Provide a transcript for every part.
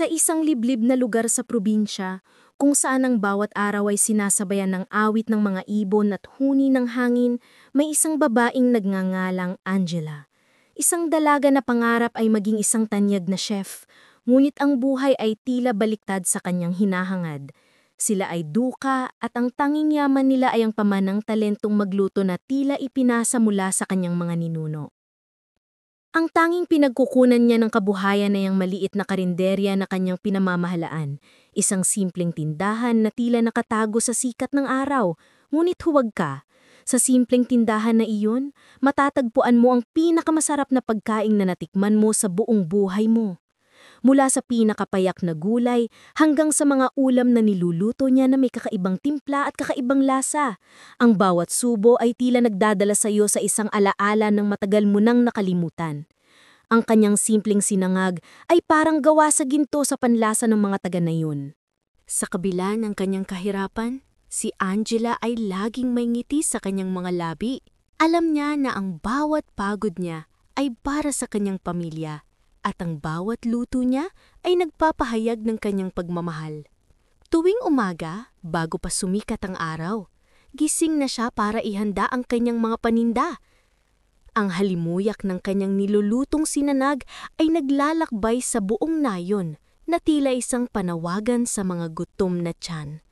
Sa isang liblib na lugar sa probinsya, kung saan ang bawat araw ay sinasabayan ng awit ng mga ibon at huni ng hangin, may isang babaeng nagngangalang Angela. Isang dalaga na pangarap ay maging isang tanyag na chef, ngunit ang buhay ay tila baliktad sa kanyang hinahangad. Sila ay duka at ang tanging yaman nila ay ang pamanang talentong magluto na tila ipinasa mula sa kanyang mga ninuno. Ang tanging pinagkukunan niya ng kabuhayan ay ang maliit na karinderya na kanyang pinamamahalaan, isang simpleng tindahan na tila nakatago sa sikat ng araw, ngunit huwag ka. Sa simpleng tindahan na iyon, matatagpuan mo ang pinakamasarap na pagkain na natikman mo sa buong buhay mo. Mula sa pinakapayak na gulay hanggang sa mga ulam na niluluto niya na may kakaibang timpla at kakaibang lasa. Ang bawat subo ay tila nagdadala sa iyo sa isang alaala ng matagal mo nang nakalimutan. Ang kanyang simpleng sinangag ay parang gawa sa ginto sa panlasa ng mga taga na yun. Sa kabila ng kanyang kahirapan, si Angela ay laging may ngiti sa kanyang mga labi. Alam niya na ang bawat pagod niya ay para sa kanyang pamilya at ang bawat luto niya ay nagpapahayag ng kanyang pagmamahal. Tuwing umaga, bago pa sumikat ang araw, gising na siya para ihanda ang kanyang mga paninda. Ang halimuyak ng kanyang nilulutong sinanag ay naglalakbay sa buong nayon na tila isang panawagan sa mga gutom na tiyan.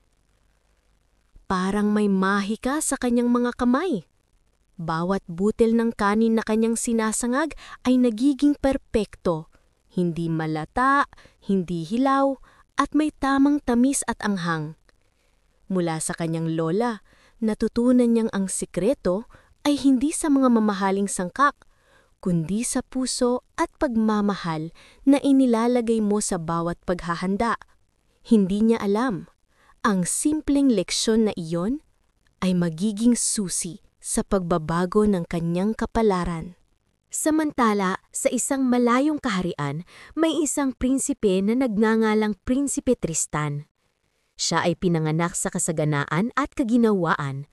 Parang may mahika sa kanyang mga kamay. Bawat butil ng kanin na kanyang sinasangag ay nagiging perpekto, hindi malata, hindi hilaw, at may tamang tamis at anghang. Mula sa kanyang lola, natutunan niyang ang sikreto ay hindi sa mga mamahaling sangkak, kundi sa puso at pagmamahal na inilalagay mo sa bawat paghahanda. Hindi niya alam, ang simpleng leksyon na iyon ay magiging susi sa pagbabago ng kanyang kapalaran. Samantala, sa isang malayong kaharian, may isang prinsipe na nagngangalang Prinsipe Tristan. Siya ay pinanganak sa kasaganaan at kaginawaan.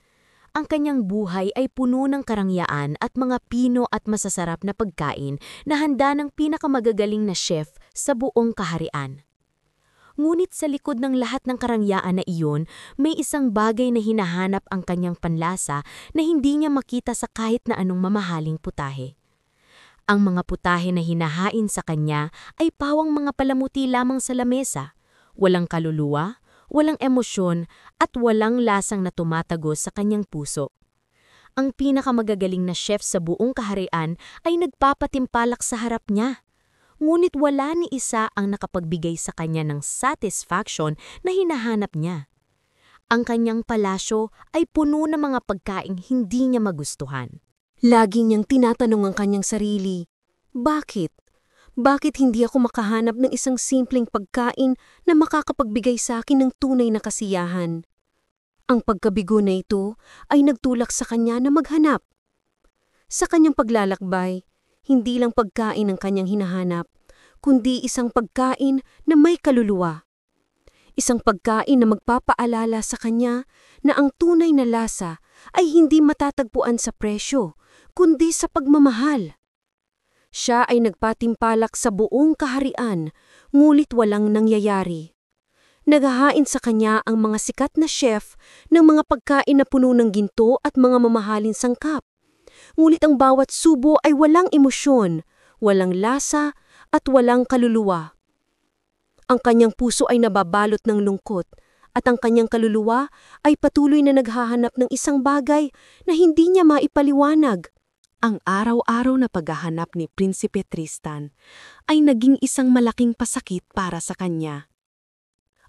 Ang kanyang buhay ay puno ng karangyaan at mga pino at masasarap na pagkain na handa ng pinakamagagaling na chef sa buong kaharian. Ngunit sa likod ng lahat ng karangyaan na iyon, may isang bagay na hinahanap ang kanyang panlasa na hindi niya makita sa kahit na anong mamahaling putahe. Ang mga putahe na hinahain sa kanya ay pawang mga palamuti lamang sa lamesa, walang kaluluwa, walang emosyon at walang lasang na tumatagos sa kanyang puso. Ang pinakamagagaling na chef sa buong kaharian ay nagpapatimpalak sa harap niya. Ngunit wala ni isa ang nakapagbigay sa kanya ng satisfaction na hinahanap niya. Ang kanyang palasyo ay puno ng mga pagkaing hindi niya magustuhan. Lagi niyang tinatanong ang kanyang sarili, bakit? Bakit hindi ako makahanap ng isang simpleng pagkain na makakapagbigay sa akin ng tunay na kasiyahan? Ang pagkabigo na ito ay nagtulak sa kanya na maghanap. Sa kanyang paglalakbay, hindi lang pagkain ang kanyang hinahanap, kundi isang pagkain na may kaluluwa. Isang pagkain na magpapaalala sa kanya na ang tunay na lasa ay hindi matatagpuan sa presyo, kundi sa pagmamahal. Siya ay nagpatimpalak sa buong kaharian, ngunit walang nangyayari. Naghahain sa kanya ang mga sikat na chef ng mga pagkain na puno ng ginto at mga mamahalin sangkap. Ngunit ang bawat subo ay walang emosyon, walang lasa, at walang kaluluwa. Ang kanyang puso ay nababalot ng lungkot, at ang kanyang kaluluwa ay patuloy na naghahanap ng isang bagay na hindi niya maipaliwanag. Ang araw-araw na paghahanap ni Prinsipe Tristan ay naging isang malaking pasakit para sa kanya.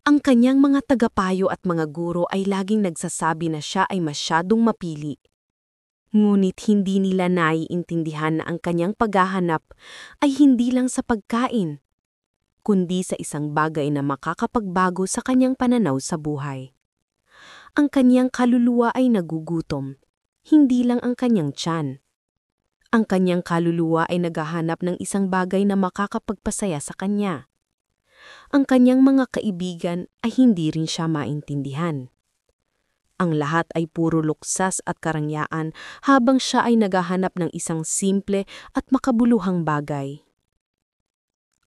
Ang kanyang mga tagapayo at mga guro ay laging nagsasabi na siya ay masyadong mapili. Ngunit hindi nila naiintindihan na ang kanyang paghahanap ay hindi lang sa pagkain, kundi sa isang bagay na makakapagbago sa kanyang pananaw sa buhay. Ang kanyang kaluluwa ay nagugutom, hindi lang ang kanyang tiyan. Ang kanyang kaluluwa ay naghahanap ng isang bagay na makakapagpasaya sa kanya. Ang kanyang mga kaibigan ay hindi rin siya maintindihan. Ang lahat ay puro luksas at karangyaan habang siya ay naghahanap ng isang simple at makabuluhang bagay.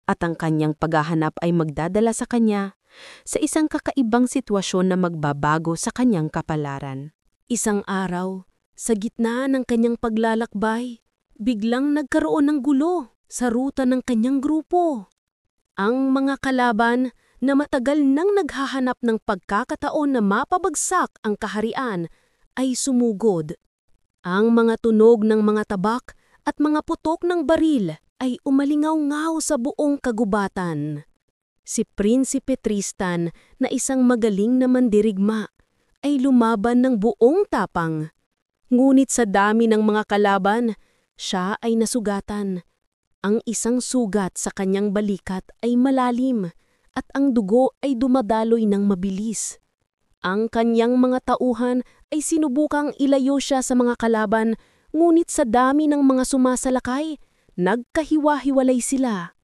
at ang kanyang paghahanap ay magdadala sa kanya sa isang kakaibang sitwasyon na magbabago sa kanyang kapalaran. Isang araw, sa gitna ng kanyang paglalakbay, biglang nagkaroon ng gulo sa ruta ng kanyang grupo. Ang mga kalaban na matagal nang naghahanap ng pagkakataon na mapabagsak ang kaharian ay sumugod. Ang mga tunog ng mga tabak at mga putok ng baril ay umalingaw-ngaw sa buong kagubatan. Si Prinsipe Tristan na isang magaling na mandirigma ay lumaban ng buong tapang. Ngunit sa dami ng mga kalaban, siya ay nasugatan. Ang isang sugat sa kanyang balikat ay malalim at ang dugo ay dumadaloy ng mabilis. Ang kanyang mga tauhan ay sinubukang ilayo siya sa mga kalaban, ngunit sa dami ng mga sumasalakay, nagkahiwa-hiwalay sila.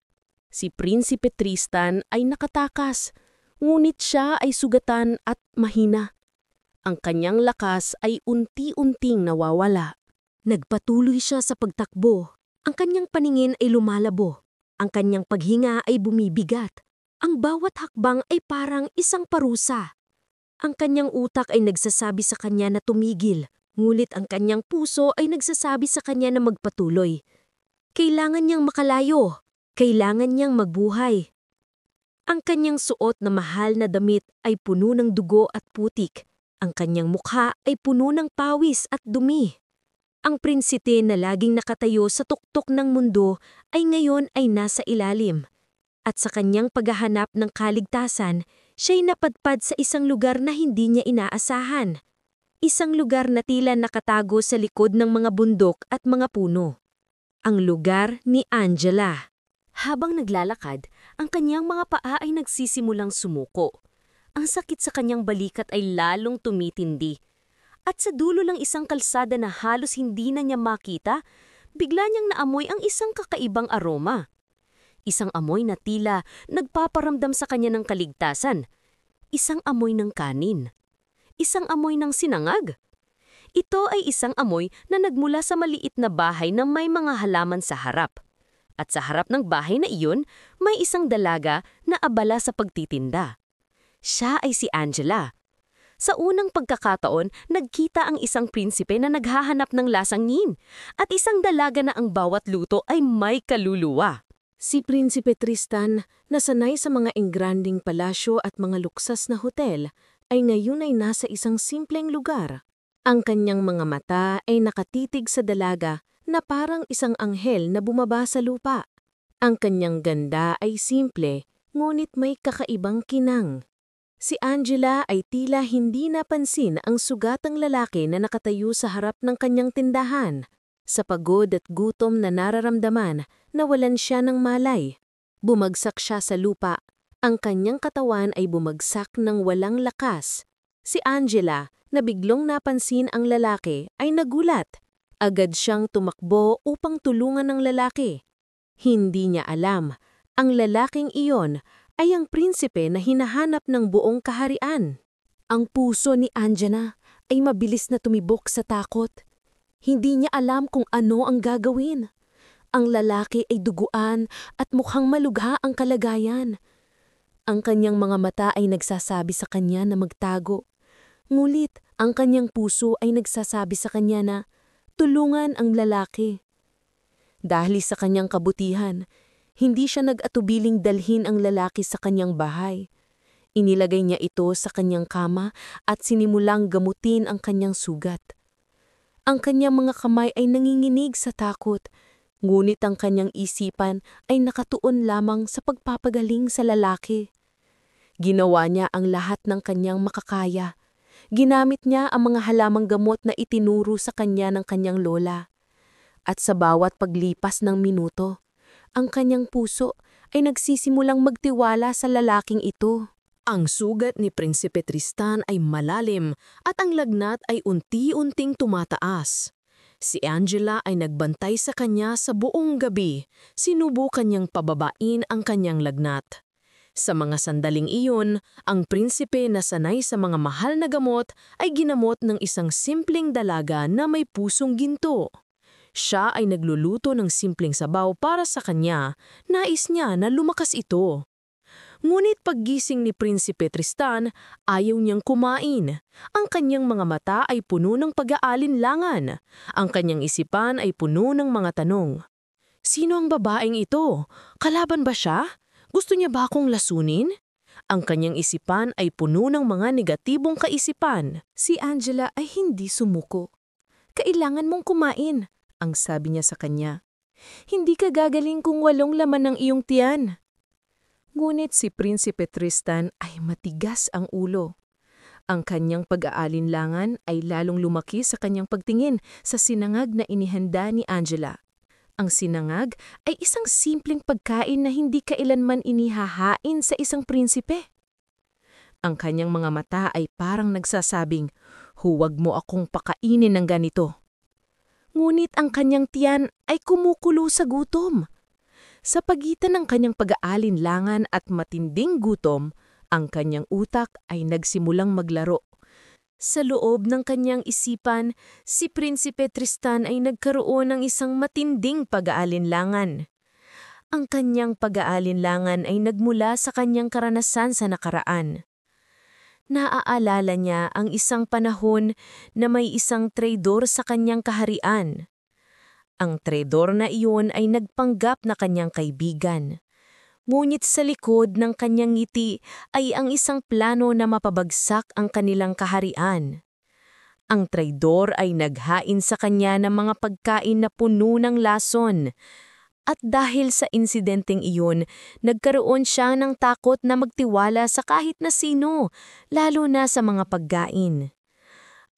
Si Prinsipe Tristan ay nakatakas, ngunit siya ay sugatan at mahina. Ang kanyang lakas ay unti-unting nawawala. Nagpatuloy siya sa pagtakbo. Ang kanyang paningin ay lumalabo. Ang kanyang paghinga ay bumibigat. Ang bawat hakbang ay parang isang parusa. Ang kanyang utak ay nagsasabi sa kanya na tumigil, ngunit ang kanyang puso ay nagsasabi sa kanya na magpatuloy. Kailangan niyang makalayo. Kailangan niyang magbuhay. Ang kanyang suot na mahal na damit ay puno ng dugo at putik. Ang kanyang mukha ay puno ng pawis at dumi. Ang prinsipe na laging nakatayo sa tuktok ng mundo ay ngayon ay nasa ilalim. At sa kanyang paghahanap ng kaligtasan, siya'y napadpad sa isang lugar na hindi niya inaasahan. Isang lugar na tila nakatago sa likod ng mga bundok at mga puno. Ang lugar ni Angela. Habang naglalakad, ang kanyang mga paa ay nagsisimulang sumuko. Ang sakit sa kanyang balikat ay lalong tumitindi. At sa dulo ng isang kalsada na halos hindi na niya makita, bigla niyang naamoy ang isang kakaibang aroma. Isang amoy na tila nagpaparamdam sa kanya ng kaligtasan. Isang amoy ng kanin. Isang amoy ng sinangag. Ito ay isang amoy na nagmula sa maliit na bahay na may mga halaman sa harap. At sa harap ng bahay na iyon, may isang dalaga na abala sa pagtitinda. Siya ay si Angela. Sa unang pagkakataon, nagkita ang isang prinsipe na naghahanap ng lasangin at isang dalaga na ang bawat luto ay may kaluluwa. Si Prinsipe Tristan, na sanay sa mga engranding palasyo at mga luksas na hotel, ay ngayon ay nasa isang simpleng lugar. Ang kanyang mga mata ay nakatitig sa dalaga na parang isang anghel na bumaba sa lupa. Ang kanyang ganda ay simple, ngunit may kakaibang kinang. Si Angela ay tila hindi napansin ang sugatang lalaki na nakatayo sa harap ng kanyang tindahan. Sa pagod at gutom na nararamdaman, nawalan siya ng malay. Bumagsak siya sa lupa. Ang kanyang katawan ay bumagsak ng walang lakas. Si Angela, na biglang napansin ang lalaki, ay nagulat. Agad siyang tumakbo upang tulungan ng lalaki. Hindi niya alam, ang lalaking iyon ay ang prinsipe na hinahanap ng buong kaharian. Ang puso ni Angela ay mabilis na tumibok sa takot. Hindi niya alam kung ano ang gagawin. Ang lalaki ay duguan at mukhang malugha ang kalagayan. Ang kanyang mga mata ay nagsasabi sa kanya na magtago. Ngulit, ang kanyang puso ay nagsasabi sa kanya na tulungan ang lalaki. Dahil sa kanyang kabutihan, hindi siya nag-atubiling dalhin ang lalaki sa kanyang bahay. Inilagay niya ito sa kanyang kama at sinimulang gamutin ang kanyang sugat. Ang kanyang mga kamay ay nanginginig sa takot, ngunit ang kanyang isipan ay nakatuon lamang sa pagpapagaling sa lalaki. Ginawa niya ang lahat ng kanyang makakaya. Ginamit niya ang mga halamang gamot na itinuro sa kanya ng kanyang lola. At sa bawat paglipas ng minuto, ang kanyang puso ay nagsisimulang magtiwala sa lalaking ito. Ang sugat ni Prinsipe Tristan ay malalim at ang lagnat ay unti-unting tumataas. Si Angela ay nagbantay sa kanya sa buong gabi. Sinubukan niyang pababain ang kanyang lagnat. Sa mga sandaling iyon, ang prinsipe na sanay sa mga mahal na gamot ay ginamot ng isang simpleng dalaga na may pusong ginto. Siya ay nagluluto ng simpleng sabaw para sa kanya, nais niya na lumakas ito. Ngunit paggising ni Prinsipe Tristan, ayaw niyang kumain. Ang kanyang mga mata ay puno ng pag-aalinlangan. Ang kanyang isipan ay puno ng mga tanong. Sino ang babaeng ito? Kalaban ba siya? Gusto niya ba akong lasunin? Ang kanyang isipan ay puno ng mga negatibong kaisipan. Si Angela ay hindi sumuko. Kailangan mong kumain, ang sabi niya sa kanya. Hindi ka gagaling kung walong laman ng iyong tiyan. Ngunit si Prinsipe Tristan ay matigas ang ulo. Ang kanyang pag-aalinlangan ay lalong lumaki sa kanyang pagtingin sa sinangag na inihanda ni Angela. Ang sinangag ay isang simpleng pagkain na hindi kailanman inihahain sa isang prinsipe. Ang kanyang mga mata ay parang nagsasabing, "Huwag mo akong pakainin ng ganito." Ngunit ang kanyang tiyan ay kumukulo sa gutom. Sa pagitan ng kanyang pag-aalinlangan at matinding gutom, ang kanyang utak ay nagsimulang maglaro. Sa loob ng kanyang isipan, si Prinsipe Tristan ay nagkaroon ng isang matinding pag-aalinlangan. Ang kanyang pag-aalinlangan ay nagmula sa kanyang karanasan sa nakaraan. Naaalala niya ang isang panahon na may isang traidor sa kanyang kaharian. Ang traidor na iyon ay nagpanggap na kanyang kaibigan. Ngunit sa likod ng kanyang ngiti ay ang isang plano na mapabagsak ang kanilang kaharian. Ang traidor ay naghain sa kanya ng mga pagkain na puno ng lason. At dahil sa insidenteng iyon, nagkaroon siya ng takot na magtiwala sa kahit na sino, lalo na sa mga pagkain.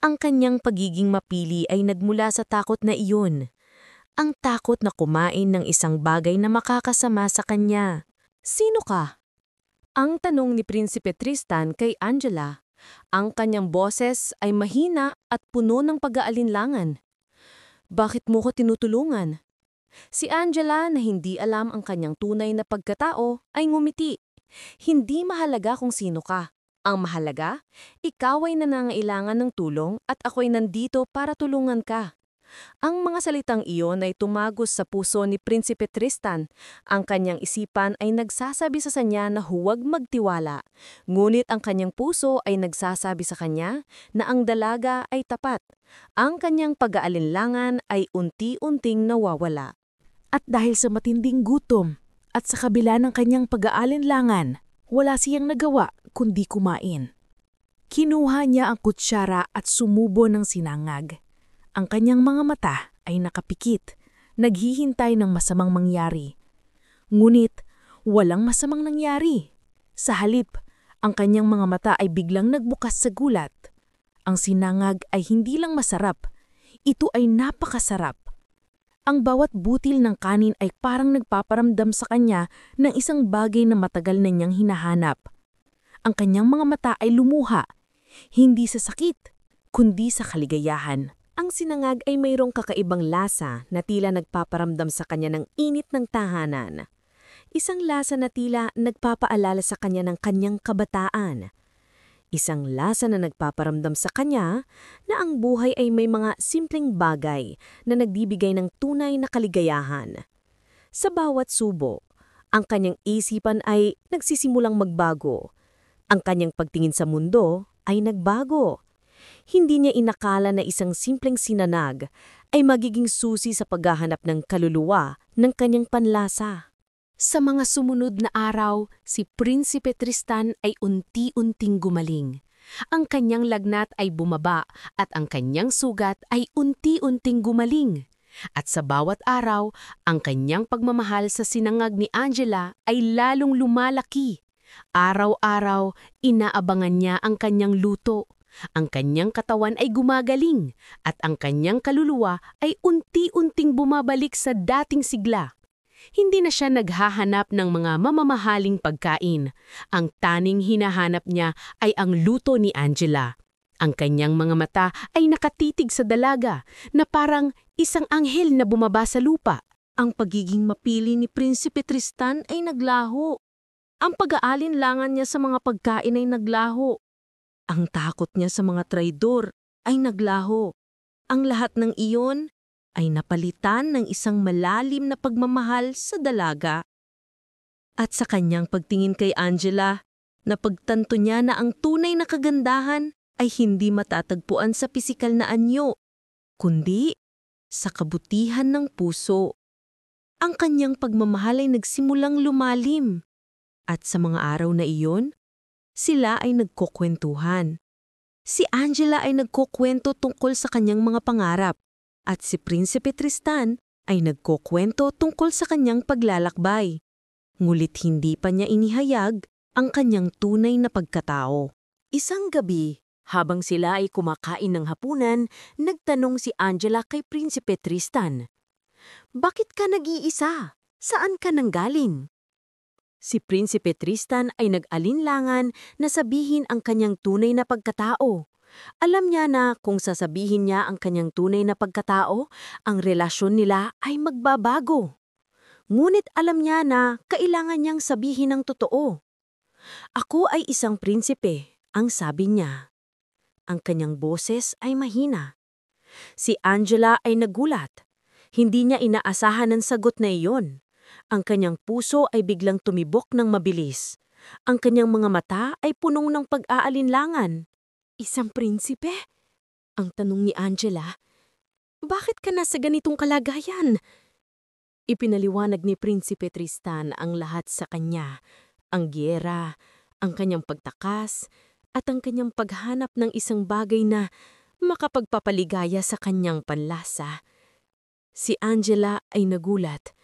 Ang kanyang pagiging mapili ay nagmula sa takot na iyon. Ang takot na kumain ng isang bagay na makakasama sa kanya. "Sino ka?" Ang tanong ni Prinsipe Tristan kay Angela. Ang kanyang boses ay mahina at puno ng pag-aalinlangan. "Bakit mo ko tinutulungan?" Si Angela, na hindi alam ang kanyang tunay na pagkatao, ay ngumiti. "Hindi mahalaga kung sino ka. Ang mahalaga, ikaw ay nangangailangan ng tulong at ako'y nandito para tulungan ka." Ang mga salitang iyon ay tumagos sa puso ni Prinsipe Tristan. Ang kanyang isipan ay nagsasabi sa kanya na huwag magtiwala. Ngunit ang kanyang puso ay nagsasabi sa kanya na ang dalaga ay tapat. Ang kanyang pag-aalinlangan ay unti-unting nawawala. At dahil sa matinding gutom at sa kabila ng kanyang pag-aalinlangan, wala siyang nagawa kundi kumain. Kinuha niya ang kutsara at sumubo ng sinangag. Ang kanyang mga mata ay nakapikit, naghihintay ng masamang mangyari. Ngunit walang masamang nangyari. Sa halip, ang kanyang mga mata ay biglang nagbukas sa gulat. Ang sinangag ay hindi lang masarap, ito ay napakasarap. Ang bawat butil ng kanin ay parang nagpaparamdam sa kanya ng isang bagay na matagal na niyang hinahanap. Ang kanyang mga mata ay lumuha, hindi sa sakit, kundi sa kaligayahan. Ang sinangag ay mayroong kakaibang lasa na tila nagpaparamdam sa kanya ng init ng tahanan. Isang lasa na tila nagpapaalala sa kanya ng kanyang kabataan. Isang lasa na nagpaparamdam sa kanya na ang buhay ay may mga simpleng bagay na nagbibigay ng tunay na kaligayahan. Sa bawat subo, ang kanyang isipan ay nagsisimulang magbago. Ang kanyang pagtingin sa mundo ay nagbago. Hindi niya inakala na isang simpleng sinanag ay magiging susi sa paghahanap ng kaluluwa ng kanyang panlasa. Sa mga sumunod na araw, si Prinsipe Tristan ay unti-unting gumaling. Ang kanyang lagnat ay bumaba at ang kanyang sugat ay unti-unting gumaling. At sa bawat araw, ang kanyang pagmamahal sa sinangag ni Angela ay lalong lumalaki. Araw-araw, inaabangan niya ang kanyang luto. Ang kanyang katawan ay gumagaling at ang kanyang kaluluwa ay unti-unting bumabalik sa dating sigla. Hindi na siya naghahanap ng mga mamamahaling pagkain. Ang taning hinahanap niya ay ang luto ni Angela. Ang kanyang mga mata ay nakatitig sa dalaga na parang isang anghel na bumaba sa lupa. Ang pagiging mapili ni Prinsipe Tristan ay naglaho. Ang pag-aalinlangan niya sa mga pagkain ay naglaho. Ang takot niya sa mga traidor ay naglaho. Ang lahat ng iyon ay napalitan ng isang malalim na pagmamahal sa dalaga. At sa kanyang pagtingin kay Angela, napagtanto niya na ang tunay na kagandahan ay hindi matatagpuan sa pisikal na anyo, kundi sa kabutihan ng puso. Ang kanyang pagmamahal ay nagsimulang lumalim. At sa mga araw na iyon, sila ay nagkukwentuhan. Si Angela ay nagkukwento tungkol sa kanyang mga pangarap at si Prinsipe Tristan ay nagkukwento tungkol sa kanyang paglalakbay. Ngulit hindi pa niya inihayag ang kanyang tunay na pagkatao. Isang gabi, habang sila ay kumakain ng hapunan, nagtanong si Angela kay Prinsipe Tristan, "Bakit ka nag-iisa? Saan ka nanggaling?" Si Prinsipe Tristan ay nag-alinlangan na sabihin ang kanyang tunay na pagkatao. Alam niya na kung sasabihin niya ang kanyang tunay na pagkatao, ang relasyon nila ay magbabago. Ngunit alam niya na kailangan niyang sabihin ang totoo. "Ako ay isang prinsipe," ang sabi niya. Ang kanyang boses ay mahina. Si Angela ay nagulat. Hindi niya inaasahan ang sagot na iyon. Ang kanyang puso ay biglang tumibok ng mabilis. Ang kanyang mga mata ay punong ng pag-aalinlangan. Isang prinsipe? Ang tanong ni Angela. Bakit ka nasa ganitong kalagayan? Ipinaliwanag ni Prinsipe Tristan ang lahat sa kanya. Ang giyera, ang kanyang pagtakas, at ang kanyang paghanap ng isang bagay na makapagpapaligaya sa kanyang panlasa. Si Angela ay nagulat.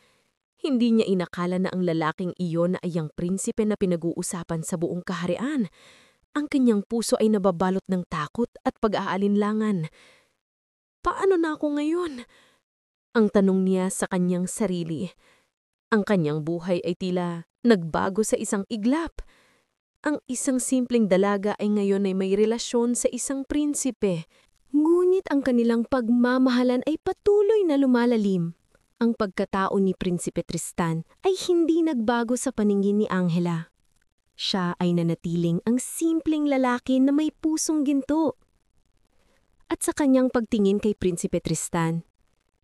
Hindi niya inakala na ang lalaking iyon ay ang prinsipe na pinag-uusapan sa buong kaharian. Ang kanyang puso ay nababalot ng takot at pag-aalinlangan. Paano na ako ngayon? Ang tanong niya sa kanyang sarili. Ang kanyang buhay ay tila nagbago sa isang iglap. Ang isang simpleng dalaga ay ngayon ay may relasyon sa isang prinsipe. Ngunit ang kanilang pagmamahalan ay patuloy na lumalalim. Ang pagkatao ni Prinsipe Tristan ay hindi nagbago sa paningin ni Angela. Siya ay nanatiling ang simpleng lalaki na may pusong ginto. At sa kanyang pagtingin kay Prinsipe Tristan,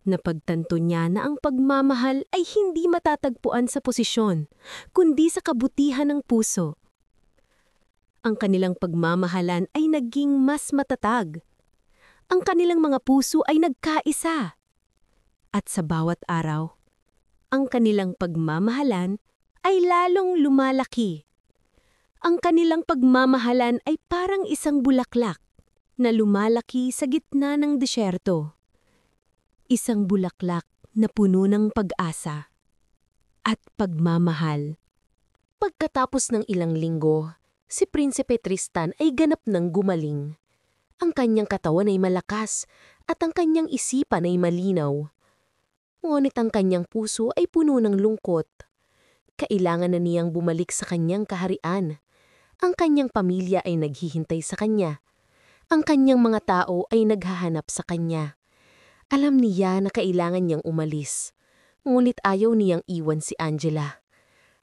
napagtanto niya na ang pagmamahal ay hindi matatagpuan sa posisyon, kundi sa kabutihan ng puso. Ang kanilang pagmamahalan ay naging mas matatag. Ang kanilang mga puso ay nagkaisa. At sa bawat araw, ang kanilang pagmamahalan ay lalong lumalaki. Ang kanilang pagmamahalan ay parang isang bulaklak na lumalaki sa gitna ng desyerto. Isang bulaklak na puno ng pag-asa at pagmamahal. Pagkatapos ng ilang linggo, si Prinsipe Tristan ay ganap ng gumaling. Ang kanyang katawan ay malakas at ang kanyang isipan ay malinaw. Ngunit ang kanyang puso ay puno ng lungkot. Kailangan na niyang bumalik sa kanyang kaharian. Ang kanyang pamilya ay naghihintay sa kanya. Ang kanyang mga tao ay naghahanap sa kanya. Alam niya na kailangan niyang umalis. Ngunit ayaw niyang iwan si Angela.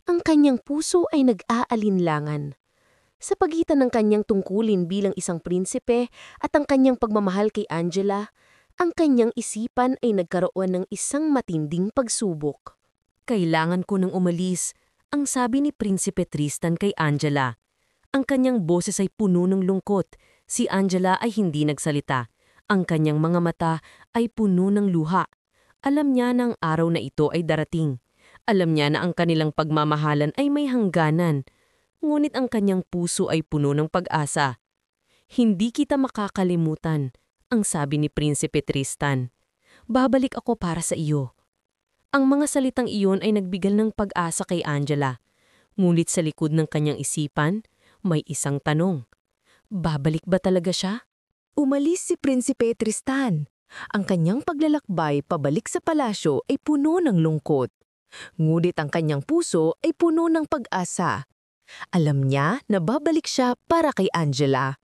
Ang kanyang puso ay nag-aalinlangan. Sa pagitan ng kanyang tungkulin bilang isang prinsipe at ang kanyang pagmamahal kay Angela, ang kanyang isipan ay nagkaroon ng isang matinding pagsubok. "Kailangan ko nang umalis," ang sabi ni Prinsipe Tristan kay Angela. Ang kanyang boses ay puno ng lungkot. Si Angela ay hindi nagsalita. Ang kanyang mga mata ay puno ng luha. Alam niya na ang araw na ito ay darating. Alam niya na ang kanilang pagmamahalan ay may hangganan. Ngunit ang kanyang puso ay puno ng pag-asa. "Hindi kita makakalimutan," ang sabi ni Prinsipe Tristan. "Babalik ako para sa iyo." Ang mga salitang iyon ay nagbigay ng pag-asa kay Angela. Ngunit sa likod ng kanyang isipan, may isang tanong. Babalik ba talaga siya? Umalis si Prinsipe Tristan. Ang kanyang paglalakbay pabalik sa palasyo ay puno ng lungkot. Ngunit ang kanyang puso ay puno ng pag-asa. Alam niya na babalik siya para kay Angela.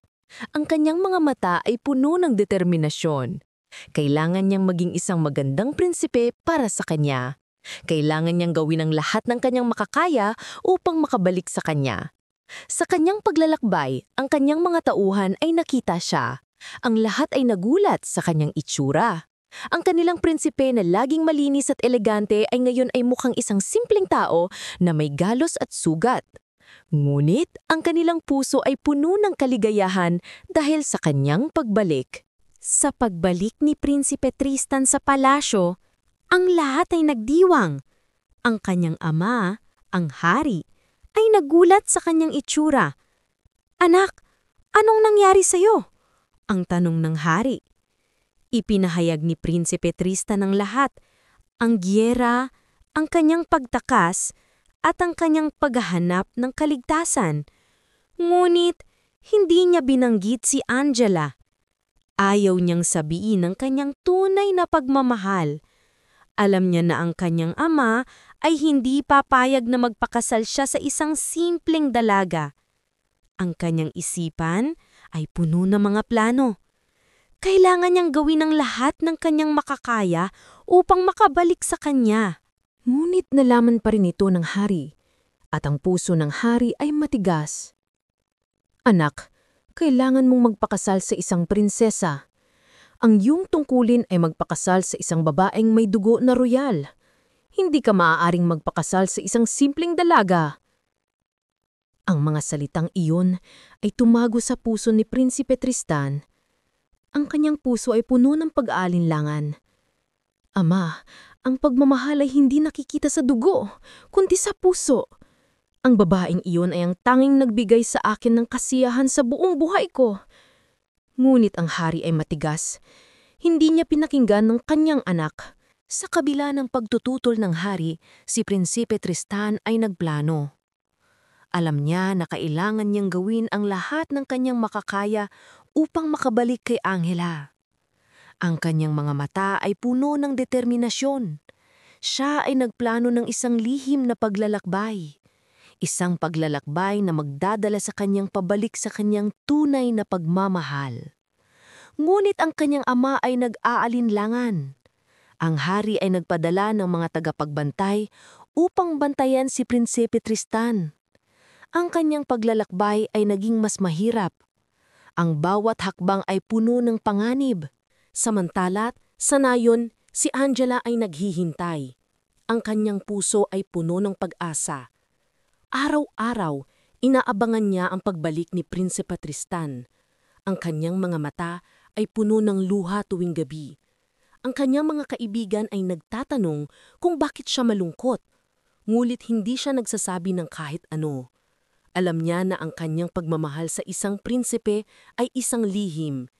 Ang kanyang mga mata ay puno ng determinasyon. Kailangan niyang maging isang magandang prinsipe para sa kanya. Kailangan niyang gawin ang lahat ng kanyang makakaya upang makabalik sa kanya. Sa kanyang paglalakbay, ang kanyang mga tauhan ay nakita siya. Ang lahat ay nagulat sa kanyang itsura. Ang kanilang prinsipe na laging malinis at elegante ay ngayon ay mukhang isang simpleng tao na may galos at sugat. Ngunit ang kanilang puso ay puno ng kaligayahan dahil sa kanyang pagbalik. Sa pagbalik ni Prinsipe Tristan sa palasyo, ang lahat ay nagdiwang. Ang kanyang ama, ang hari, ay nagulat sa kanyang itsura. "Anak, anong nangyari sa'yo?" ang tanong ng hari. Ipinahayag ni Prinsipe Tristan ang lahat, ang giyera, ang kanyang pagtakas, at ang kanyang paghahanap ng kaligtasan. Ngunit, hindi niya binanggit si Angela. Ayaw niyang sabihin ang kanyang tunay na pagmamahal. Alam niya na ang kanyang ama ay hindi papayag na magpakasal siya sa isang simpleng dalaga. Ang kanyang isipan ay puno ng mga plano. Kailangan niyang gawin ang lahat ng kanyang makakaya upang makabalik sa kanya. Ngunit nalaman pa rin ito ng hari, at ang puso ng hari ay matigas. "Anak, kailangan mong magpakasal sa isang prinsesa. Ang iyong tungkulin ay magpakasal sa isang babaeng may dugo na royal. Hindi ka maaaring magpakasal sa isang simpleng dalaga." Ang mga salitang iyon ay tumago sa puso ni Prinsipe Tristan. Ang kanyang puso ay puno ng pag-aalinlangan. "Ama, ang pagmamahal ay hindi nakikita sa dugo, kundi sa puso. Ang babaeng iyon ay ang tanging nagbigay sa akin ng kasiyahan sa buong buhay ko." Ngunit ang hari ay matigas. Hindi niya pinakinggan ng kanyang anak. Sa kabila ng pagtututol ng hari, si Prinsipe Tristan ay nagplano. Alam niya na kailangan niyang gawin ang lahat ng kanyang makakaya upang makabalik kay Angela. Ang kanyang mga mata ay puno ng determinasyon. Siya ay nagplano ng isang lihim na paglalakbay. Isang paglalakbay na magdadala sa kanyang pabalik sa kanyang tunay na pagmamahal. Ngunit ang kanyang ama ay nag-aalinlangan. Ang hari ay nagpadala ng mga tagapagbantay upang bantayan si Prinsipe Tristan. Ang kanyang paglalakbay ay naging mas mahirap. Ang bawat hakbang ay puno ng panganib. Samantala't, sa nayon, si Angela ay naghihintay. Ang kanyang puso ay puno ng pag-asa. Araw-araw, inaabangan niya ang pagbalik ni Prinsipe Tristan. Ang kanyang mga mata ay puno ng luha tuwing gabi. Ang kanyang mga kaibigan ay nagtatanong kung bakit siya malungkot, ngunit hindi siya nagsasabi ng kahit ano. Alam niya na ang kanyang pagmamahal sa isang prinsipe ay isang lihim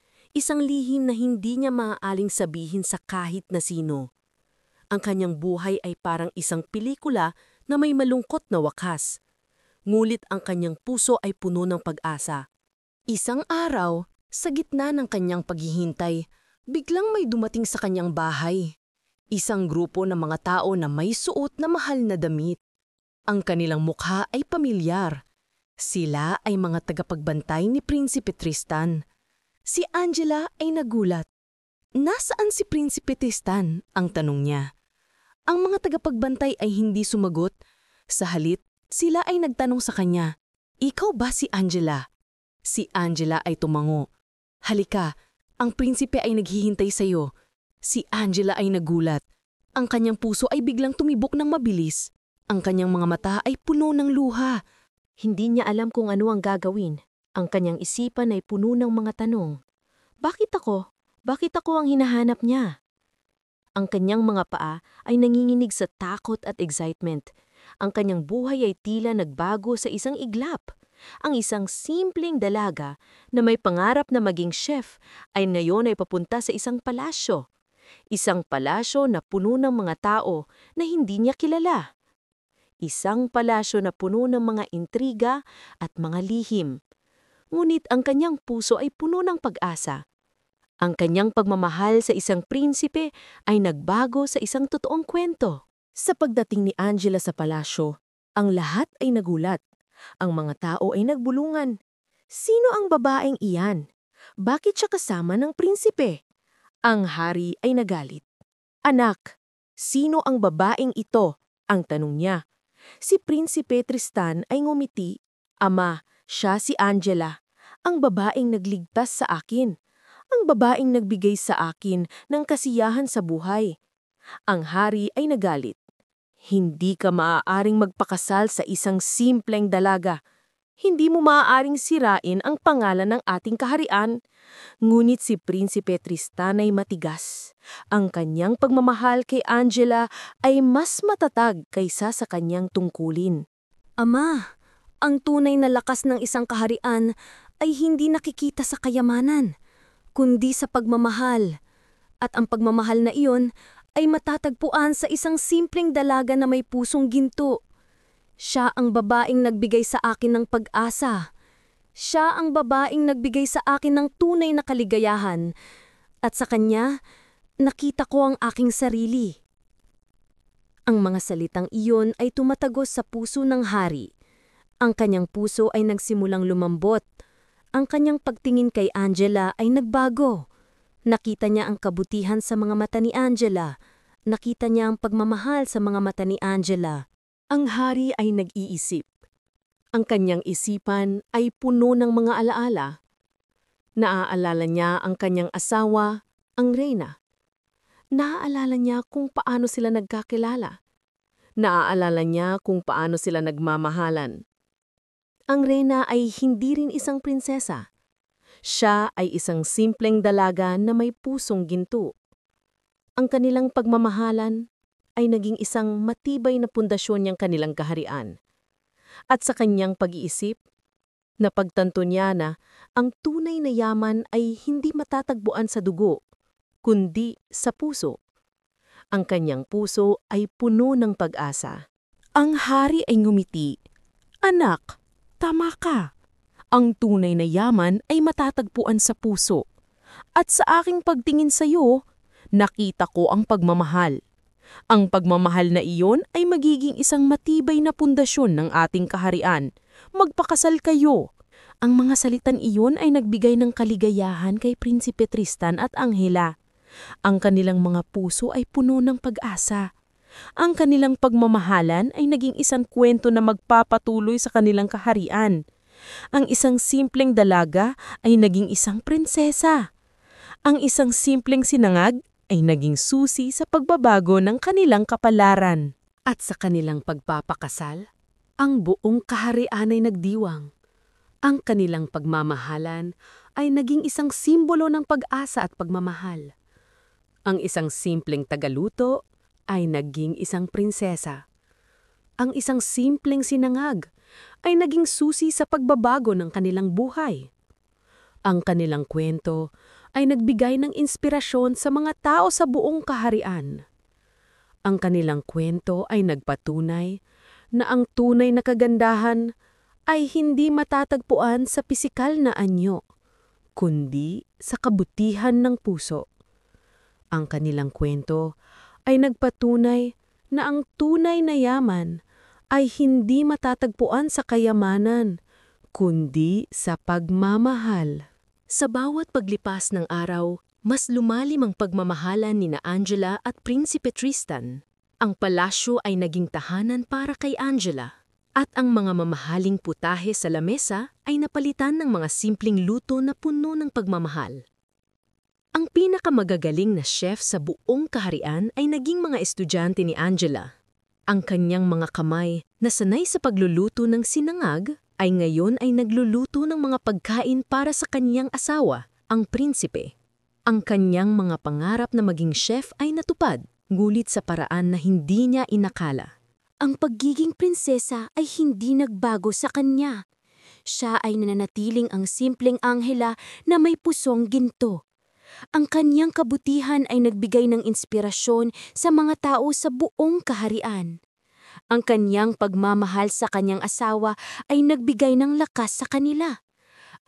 na hindi niya maaaling sabihin sa kahit na sino. Ang kanyang buhay ay parang isang pelikula na may malungkot na wakas. Ngunit ang kanyang puso ay puno ng pag-asa. Isang araw, sa gitna ng kanyang paghihintay, biglang may dumating sa kanyang bahay. Isang grupo ng mga tao na may suot na mahal na damit. Ang kanilang mukha ay pamilyar. Sila ay mga tagapagbantay ni Prinsipe Tristan. Si Angela ay nagulat. "Nasaan si Prinsipe Tristan?" ang tanong niya. Ang mga tagapagbantay ay hindi sumagot. Sa halip, sila ay nagtanong sa kanya, "Ikaw ba si Angela?" Si Angela ay tumango. "Halika, ang prinsipe ay naghihintay sa iyo." Si Angela ay nagulat. Ang kanyang puso ay biglang tumibok ng mabilis. Ang kanyang mga mata ay puno ng luha. Hindi niya alam kung ano ang gagawin. Ang kanyang isipan ay puno ng mga tanong. Bakit ako? Bakit ako ang hinahanap niya? Ang kanyang mga paa ay nanginginig sa takot at excitement. Ang kanyang buhay ay tila nagbago sa isang iglap. Ang isang simpleng dalaga na may pangarap na maging chef ay ngayon ay papunta sa isang palasyo. Isang palasyo na puno ng mga tao na hindi niya kilala. Isang palasyo na puno ng mga intriga at mga lihim. Ngunit ang kanyang puso ay puno ng pag-asa. Ang kanyang pagmamahal sa isang prinsipe ay nagbago sa isang totoong kwento. Sa pagdating ni Angela sa palasyo, ang lahat ay nagulat. Ang mga tao ay nagbulungan. Sino ang babaeng iyan? Bakit siya kasama ng prinsipe? Ang hari ay nagalit. "Anak, sino ang babaeng ito?" ang tanong niya. Si Prinsipe Tristan ay ngumiti. "Ama, siya si Angela, ang babaeng nagligtas sa akin." Ang ang babaeng nagbigay sa akin ng kasiyahan sa buhay. Ang hari ay nagalit. Hindi ka maaaring magpakasal sa isang simpleng dalaga. Hindi mo maaaring sirain ang pangalan ng ating kaharian. Ngunit si Prinsipe Tristan ay matigas. Ang kanyang pagmamahal kay Angela ay mas matatag kaysa sa kanyang tungkulin. Ama, ang tunay na lakas ng isang kaharian ay hindi nakikita sa kayamanan, kundi sa pagmamahal. At ang pagmamahal na iyon ay matatagpuan sa isang simpleng dalaga na may pusong ginto. Siya ang babaeng nagbigay sa akin ng pag-asa. Siya ang babaeng nagbigay sa akin ng tunay na kaligayahan. At sa kanya, nakita ko ang aking sarili. Ang mga salitang iyon ay tumatagos sa puso ng hari. Ang kanyang puso ay nagsimulang lumambot. Ang kanyang pagtingin kay Angela ay nagbago. Nakita niya ang kabutihan sa mga mata ni Angela. Nakita niya ang pagmamahal sa mga mata ni Angela. Ang hari ay nag-iisip. Ang kanyang isipan ay puno ng mga alaala. Naaalala niya ang kanyang asawa, ang reyna. Naaalala niya kung paano sila nagkakilala. Naaalala niya kung paano sila nagmamahalan. Ang reyna ay hindi rin isang prinsesa. Siya ay isang simpleng dalaga na may pusong ginto. Ang kanilang pagmamahalan ay naging isang matibay na pundasyon niyang kanilang kaharian. At sa kanyang pag-iisip, napagtanto niya na ang tunay na yaman ay hindi matatagpuan sa dugo, kundi sa puso. Ang kanyang puso ay puno ng pag-asa. Ang hari ay ngumiti. Anak, tama ka. Ang tunay na yaman ay matatagpuan sa puso. At sa aking pagtingin sa iyo, nakita ko ang pagmamahal. Ang pagmamahal na iyon ay magiging isang matibay na pundasyon ng ating kaharian. Magpakasal kayo. Ang mga salitan iyon ay nagbigay ng kaligayahan kay Prinsipe Tristan at Angela. Ang kanilang mga puso ay puno ng pag-asa. Ang kanilang pagmamahalan ay naging isang kwento na magpapatuloy sa kanilang kaharian. Ang isang simpleng dalaga ay naging isang prinsesa. Ang isang simpleng sinangag ay naging susi sa pagbabago ng kanilang kapalaran. At sa kanilang pagpapakasal, ang buong kaharian ay nagdiwang. Ang kanilang pagmamahalan ay naging isang simbolo ng pag-asa at pagmamahal. Ang isang simpleng tagaluto ay naging isang prinsesa. Ang isang simpleng sinangag ay naging susi sa pagbabago ng kanilang buhay. Ang kanilang kwento ay nagbigay ng inspirasyon sa mga tao sa buong kaharian. Ang kanilang kwento ay nagpatunay na ang tunay na kagandahan ay hindi matatagpuan sa pisikal na anyo, kundi sa kabutihan ng puso. Ang kanilang kwento ay nagpatunay na ang tunay na yaman ay hindi matatagpuan sa kayamanan, kundi sa pagmamahal. Sa bawat paglipas ng araw, mas lumalim ang pagmamahalan ni Angela at Prinsipe Tristan. Ang palasyo ay naging tahanan para kay Angela, at ang mga mamahaling putahe sa lamesa ay napalitan ng mga simpleng luto na puno ng pagmamahal. Ang pinakamagagaling na chef sa buong kaharian ay naging mga estudyante ni Angela. Ang kanyang mga kamay na sanay sa pagluluto ng sinangag ay ngayon ay nagluluto ng mga pagkain para sa kanyang asawa, ang prinsipe. Ang kanyang mga pangarap na maging chef ay natupad, ngulit sa paraan na hindi niya inakala. Ang pagiging prinsesa ay hindi nagbago sa kanya. Siya ay nananatiling ang simpleng Angela na may pusong ginto. Ang kanyang kabutihan ay nagbigay ng inspirasyon sa mga tao sa buong kaharian. Ang kanyang pagmamahal sa kanyang asawa ay nagbigay ng lakas sa kanila.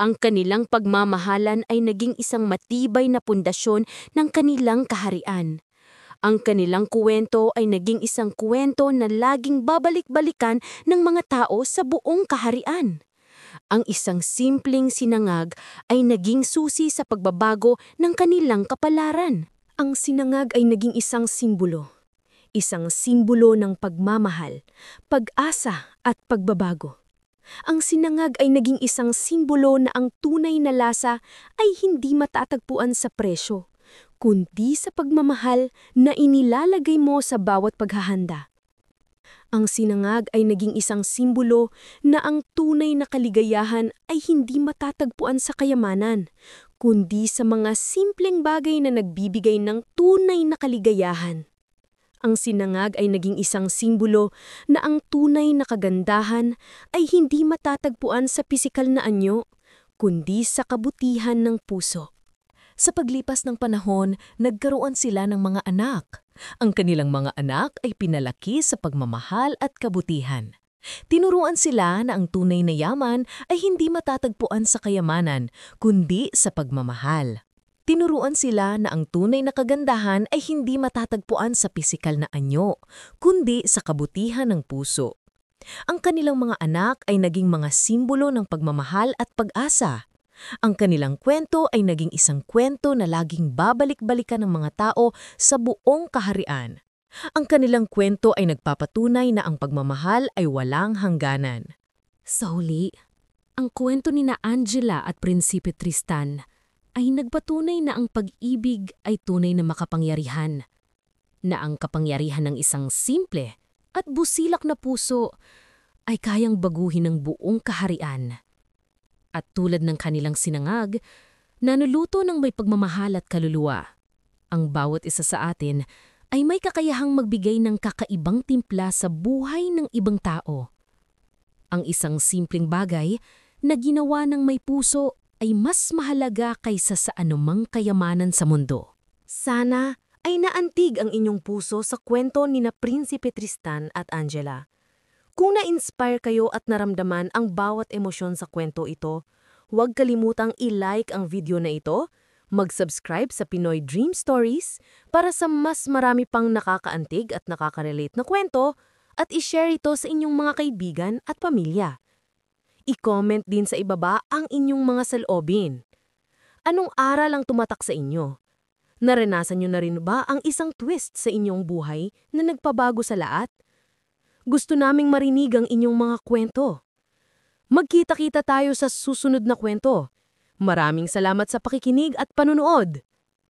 Ang kanilang pagmamahalan ay naging isang matibay na pundasyon ng kanilang kaharian. Ang kanilang kuwento ay naging isang kuwento na laging babalik-balikan ng mga tao sa buong kaharian. Ang isang simpleng sinangag ay naging susi sa pagbabago ng kanilang kapalaran. Ang sinangag ay naging isang simbolo. Isang simbolo ng pagmamahal, pag-asa at pagbabago. Ang sinangag ay naging isang simbolo na ang tunay na lasa ay hindi matatagpuan sa presyo, kundi sa pagmamahal na inilalagay mo sa bawat paghahanda. Ang sinangag ay naging isang simbolo na ang tunay na kaligayahan ay hindi matatagpuan sa kayamanan, kundi sa mga simpleng bagay na nagbibigay ng tunay na kaligayahan. Ang sinangag ay naging isang simbolo na ang tunay na kagandahan ay hindi matatagpuan sa pisikal na anyo, kundi sa kabutihan ng puso. Sa paglipas ng panahon, nagkaroon sila ng mga anak. Ang kanilang mga anak ay pinalaki sa pagmamahal at kabutihan. Tinuruan sila na ang tunay na yaman ay hindi matatagpuan sa kayamanan, kundi sa pagmamahal. Tinuruan sila na ang tunay na kagandahan ay hindi matatagpuan sa pisikal na anyo, kundi sa kabutihan ng puso. Ang kanilang mga anak ay naging mga simbolo ng pagmamahal at pag-asa. Ang kanilang kwento ay naging isang kwento na laging babalik-balikan ng mga tao sa buong kaharian. Ang kanilang kwento ay nagpapatunay na ang pagmamahal ay walang hangganan. Sa huli, ang kwento ni na Angela at Prinsipe Tristan ay nagpatunay na ang pag-ibig ay tunay na makapangyarihan, na ang kapangyarihan ng isang simple at busilak na puso ay kayang baguhin ng buong kaharian. At tulad ng kanilang sinangag, nanuluto ng may pagmamahal at kaluluwa. Ang bawat isa sa atin ay may kakayahang magbigay ng kakaibang timpla sa buhay ng ibang tao. Ang isang simpleng bagay na ginawa ng may puso ay mas mahalaga kaysa sa anumang kayamanan sa mundo. Sana ay naantig ang inyong puso sa kwento ni na Prinsipe Tristan at Angela. Kung na-inspire kayo at naramdaman ang bawat emosyon sa kwento ito, huwag kalimutang i-like ang video na ito, mag-subscribe sa Pinoy Dream Stories para sa mas marami pang nakakaantig at nakaka-relate na kwento at i-share ito sa inyong mga kaibigan at pamilya. I-comment din sa ibaba ang inyong mga saloobin. Anong aral ang tumatak sa inyo? Naranasan nyo na rin ba ang isang twist sa inyong buhay na nagpabago sa lahat? Gusto naming marinig ang inyong mga kwento. Magkita-kita tayo sa susunod na kwento. Maraming salamat sa pakikinig at panunood.